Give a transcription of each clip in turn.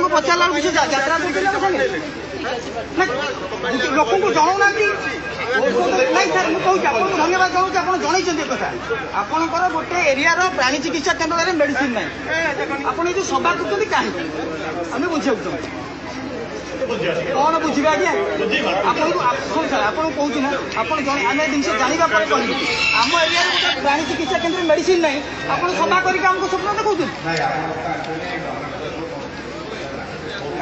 पचारा किसी यात्रा लोक को जनाऊना नहीं सर मुझे धन्यवाद चाहूँ आप जनई कथा आपंकर गोटे एरिया प्राणी चिकित्सा केन्द्र में मेडिसिन ना आप जो सभा कर कहीं आम बुझा कौन बुझे आज्ञा सर आपको कहूँ ना आप आम जिन जानवा आम एरिया गोटे प्राणी चिकित्सा केन्द्र में मेडिसिन ना आप सभा करके स्वप्न देखते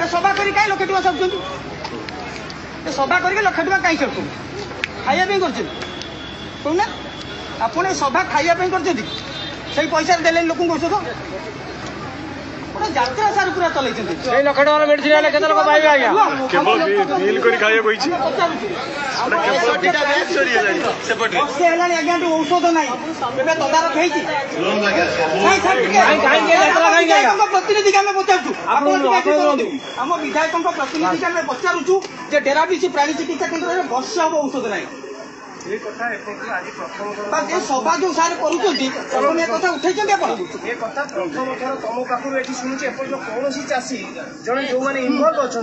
सभा कर लक्ष टाँग सारुँच सभा करके लक्ष टाँग कहीं सारुँ खाइबा कहना आप सभा खाइबा कर पैसा देले लोक औषध यात्रा सार पूरा चल लक्ष टाँग मेडिसिन औषध ना तदारख प्रतिनिधि आम पचारू आम विधायक प्रतिनिधि आम पचारूँ डेरा बीसी प्राणी चिकित्सा केन्द्र में वर्ष हम औषध ना सभा जो सारे करुँच कथा उठे प्रथम थर तुम पाखु शुणुचे कौन चाषी जड़े जो मैंने इनवल्व अच्छा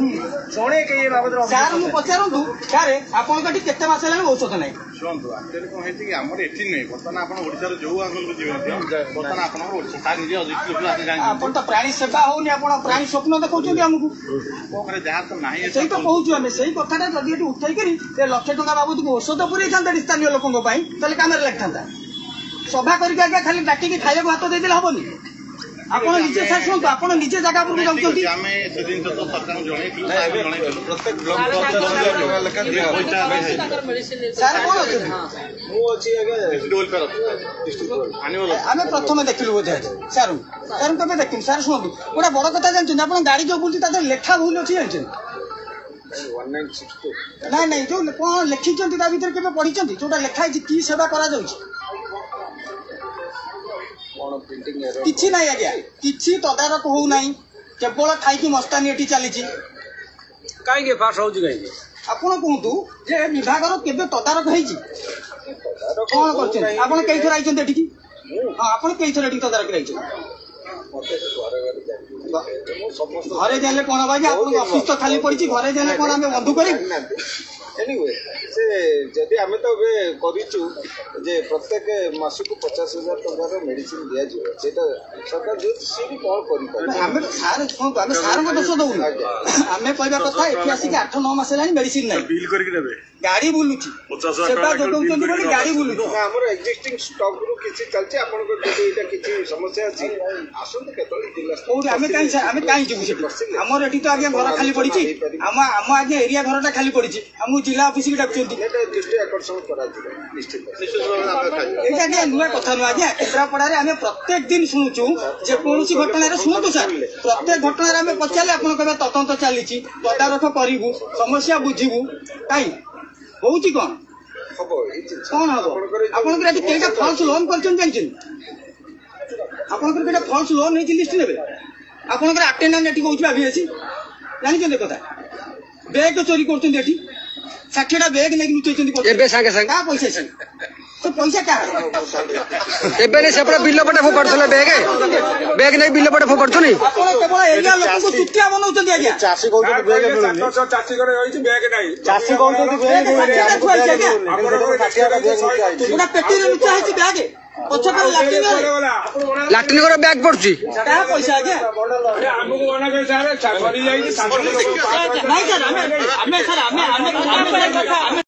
जड़े कई बाबद सार मुझे पचारू सारे आपको केते मास है औषध ना शुणु एक्चुअली कौन है एटी नहीं बर्तमान आप जो आंगल को जीवन बर्तमान आप प्राणी सेवा होनी आप प्राणी स्वप्न देखते आमको जहाँ तो ना से तो कहूँ आम से कथा जदि उठे लक्ष टाँग बाबद को औषध पूरे स्थानीय लोकों कम लगी था सभा करके आगे खाली डाकिकी खाइबा हाथ देदेले हेनी आप निजे सर शुणु आप निजे जगह पर आम प्रथम देखलु बोधे सार सार कब देख सार शुणु गोटे बड़ कथा जानते आप गाड़ी जो बुलती लेखा भूल अच्छी जानते ना नहीं जो कौन लिखिं भर पढ़ी जोटा लेखाई कि सेवा करा किछि नहीं आज्ञा किछि तदारख हो ना केवल खाई मस्तानी एटी चली कहीं पास हो आपड़ कहतु जे विभाग केवे तदारख हो कौन कर आप कई थर आई हाँ आप कई थर तदारख आई घरे जाने कौन भाई आप ऑफिस तो खाली पड़ी घरे जाने कौन आम बंधु कर एनीवे से जदि आम तो करूँ जे प्रत्येक मासक 50,000 टकर मेडिसिन दिज्व सरकार जो सी भी कौन कर सार शुणु आम सार दोष दौन आम कहवा कथा ये आसिक 8-9 मास है मेडिसिन ना गाड़ी बुलूची सेवा जोगाऊँ बोली गाड़ी बुलूची आमर एक्जिस्टिंग स्टॉक रु किछि चलछि आपन को जदि एटा किछि समस्या अछि आसंत केतली जिल्ला कोड आम कहीं जीवु से आमर एटी तो आगे घर खाली पड़ी आम आगे एरिया घरटा खाली पड़ी आम जिला ऑफिस की डाकुंती दृष्टि आकर्षण करा निश्चित ये नुआ कथा नुआ आज्ञा केन्द्रापड़ा आम प्रत्येक दिन शुणुचु जेकोसी घटना शुणु सर प्रत्येक घटना आम पचारे आप तदंत चली तदारख करूँ समस्या बुझू कहीं हूँ कौन कौन हम आपंकर कईटा फल्स लोन कर फल्स लोन नहीं लिस्ट ने आपंकर आटेंडेंस ये कौन भाभी जानते कथा बैग चोरी कर 60टा बैग नहीं लुचें पैसा तो पैसा क्या बिल पटे फोपाड़ बैग बैग नहीं बिल पटे फोपाड़ नहीं केवल एरिया लोक को चुटिया बनाऊँ आज्ञा चाषी पेटी लुचा है बैग पछपर लाट्रिन बैग पड़ुची पैसा आज्ञा नहीं सर